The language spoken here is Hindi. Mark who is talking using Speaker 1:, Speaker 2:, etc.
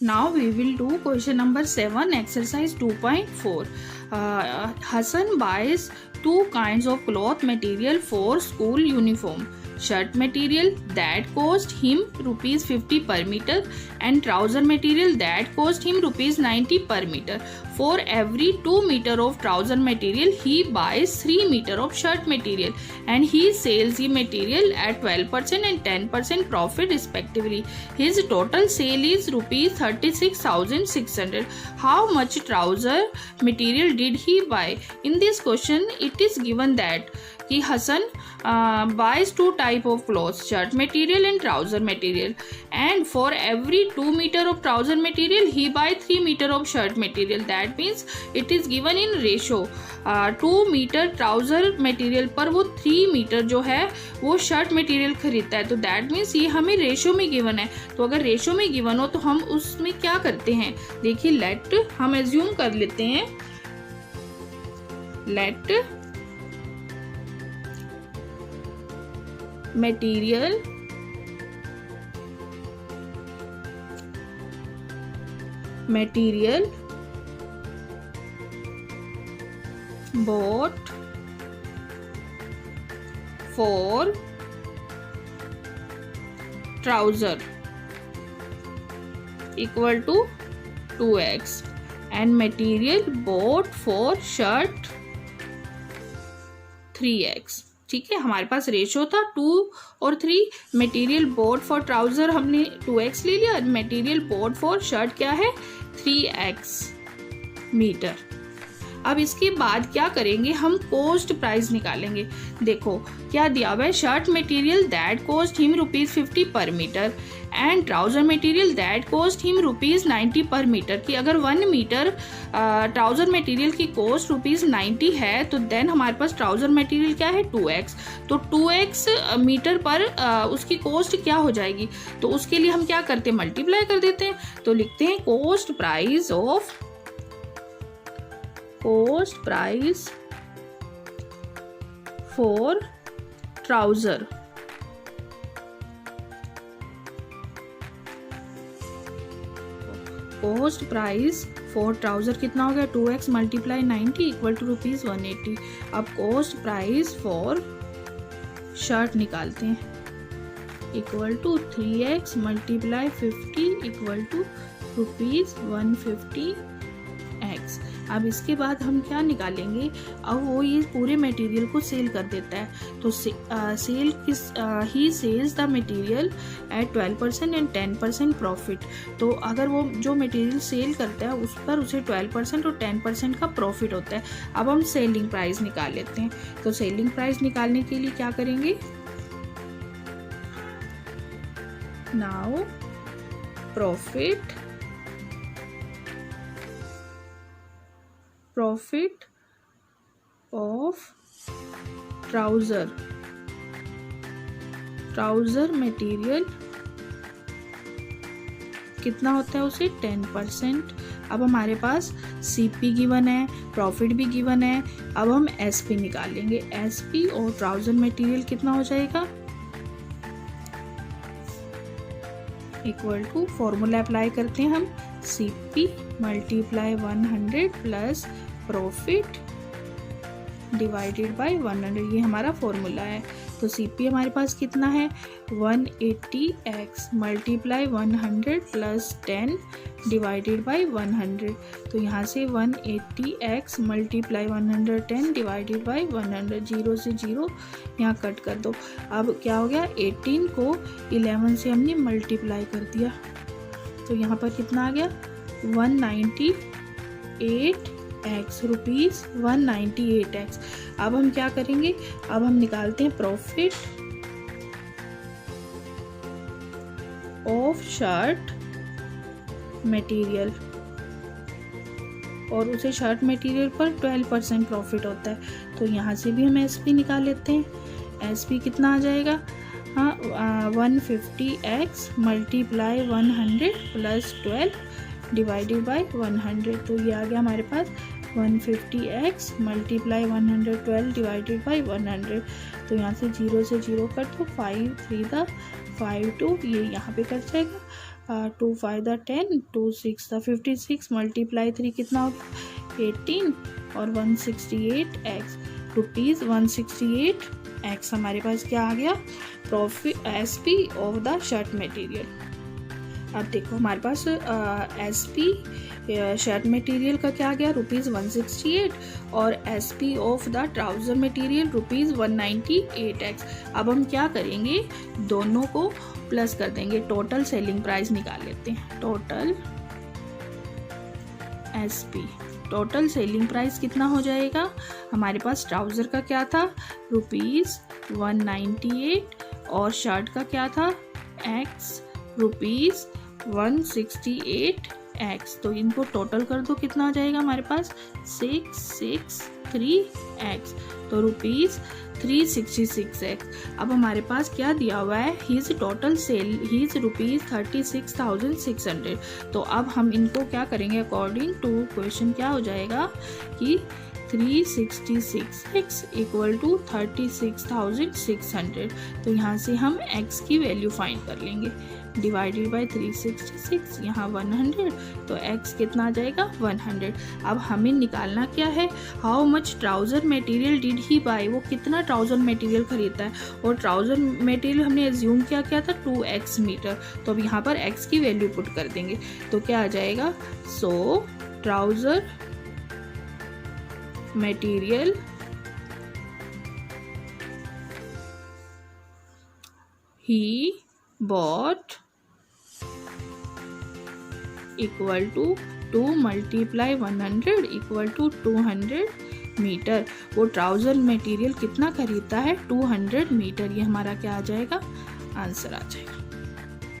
Speaker 1: Now we will do question number 7, exercise 2.4. Hassan buys two kinds of cloth material for school uniform. Shirt material that cost him rupees 50 per meter and trouser material that cost him rupees 90 per meter. For every 2 meter of trouser material, he buys 3 meter of shirt material and he sells the material at 12% and 10% profit respectively. His total sale is rupees 36,600. How much trouser material did he buy? In this question, it is given that कि Hasan buys two type of clothes, shirt material and trouser material, and for every 2 meter of trouser material he buy 3 meter of shirt material. That means it is given in ratio 2 meter trouser material पर वो 3 मीटर जो है वो शर्ट मटेरियल खरीदता है. तो दैट मीन्स ये हमें रेशो में गिवन है. तो अगर रेशो में गिवन हो तो हम उसमें क्या करते हैं, देखिए लेट हम एज्यूम कर लेते हैं, late material bought for trouser equal to 2x and material bought for shirt 3x. ठीक है, हमारे पास रेशो था 2 और 3. मटेरियल बोट फॉर ट्राउजर हमने 2x ले लिया, मटेरियल बोट फॉर शर्ट क्या है 3x मीटर. अब इसके बाद क्या करेंगे, हम कॉस्ट प्राइस निकालेंगे. देखो क्या दिया हुआ है, shirt material that cost him rupees 50 per metre and trouser material that cost him rupees 90 per metre. कि अगर 1 मीटर ट्राउजर मटेरियल की कॉस्ट रुपीज 90 है तो देन हमारे पास ट्राउजर मटेरियल क्या है 2x. तो 2x मीटर पर उसकी कॉस्ट क्या हो जाएगी, तो उसके लिए हम क्या करते हैं, मल्टीप्लाई कर देते हैं. तो लिखते हैं cost price for trouser cost price for trouser कितना हो गया, 2x multiply 90 equal to rupees 180. अब कॉस्ट प्राइस फॉर शर्ट निकालते हैं, equal to 3x multiply 50 equal to rupees 150x. अब इसके बाद हम क्या निकालेंगे, अब वो ये पूरे मटेरियल को सेल कर देता है. तो सेल किस, he sells the material at 12% and 10% profit. तो अगर वो जो मटेरियल सेल करता है उस पर उसे 12% और 10% का प्रॉफिट होता है. अब हम सेलिंग प्राइस निकाल लेते हैं. तो सेलिंग प्राइस निकालने के लिए क्या करेंगे, now profit of trouser material कितना होता है उसे 10%. अब हमारे पास सीपी गिवन है, प्रॉफिट भी गिवन है. अब हम एसपी निकालेंगे. एसपी और ट्राउजर मटेरियल कितना हो जाएगा, इक्वल टू फॉर्मूला अप्लाई करते हैं हम, CP multiply 100 plus profit divided by 100. ये हमारा फॉर्मूला है. तो सीपी हमारे पास कितना है 180x multiply 100 plus 10 divided by 100. तो यहाँ से 180x मल्टीप्लाई 110 डिवाइडेड बाय 100. 0 से 0 यहाँ कट कर दो. अब क्या हो गया, 18 को 11 से हमने मल्टीप्लाई कर दिया. तो यहाँ पर कितना आ गया 198x रुपीज़ 198x. अब हम क्या करेंगे, अब हम निकालते हैं प्रॉफिट ऑफ शर्ट मटेरियल और उसे शर्ट मटेरियल पर 12% प्रॉफिट होता है. तो यहाँ से भी हम एसपी निकाल लेते हैं. एसपी कितना आ जाएगा, हाँ 150x multiply 100 plus 12 divided by 100. तो ये आ गया हमारे पास 150x मल्टीप्लाई 112 डिवाइडेड बाय 100. तो यहाँ से 0 से 0 कट, तो 5 3 5 2, ये यहाँ पे कट जाएगा. 2 5 द 10, 2 6 द 56, मल्टीप्लाई 3 कितना होगा 18 और 168x रुपीज़ 168x हमारे पास क्या आ गया profit SP of the shirt material. अब देखो हमारे पास SP शर्ट मटेरियल का क्या आ गया रुपीज़ 168 और SP of the trouser material rupees 198x। अब हम क्या करेंगे दोनों को प्लस कर देंगे, टोटल सेलिंग प्राइस निकाल लेते हैं। Total SP total selling price कितना हो जाएगा हमारे पास ट्राउज़र का क्या था रुपीज़ 198 और शर्ट का क्या था x रुपीज़ 168x। तो इनको टोटल कर दो कितना हो जाएगा हमारे पास 663x तो रुपीज़ 366x। अब हमारे पास क्या दिया हुआ है his total sale his rupees 36,600। तो अब हम इनको क्या करेंगे अकॉर्डिंग टू क्वेश्चन क्या हो जाएगा कि 366x इक्वल टू 36,600। तो यहाँ से हम x की वैल्यू फाइंड कर लेंगे डिवाइडेड बाय 366 यहाँ 100 तो x कितना आ जाएगा 100। अब हमें निकालना क्या है how much trouser material did he buy, वो कितना ट्राउज़र मटेरियल खरीदता है और ट्राउज़र मटेरियल हमने एज्यूम क्या किया था 2x मीटर। तो अब यहाँ पर x की वैल्यू पुट कर देंगे तो क्या आ जाएगा so trouser material he bought equal to 2 multiply 100 equal to 200 metre. वो ट्राउज़र मटेरियल कितना खरीदता है 200 मीटर। ये हमारा क्या आ जाएगा आंसर आ जाएगा।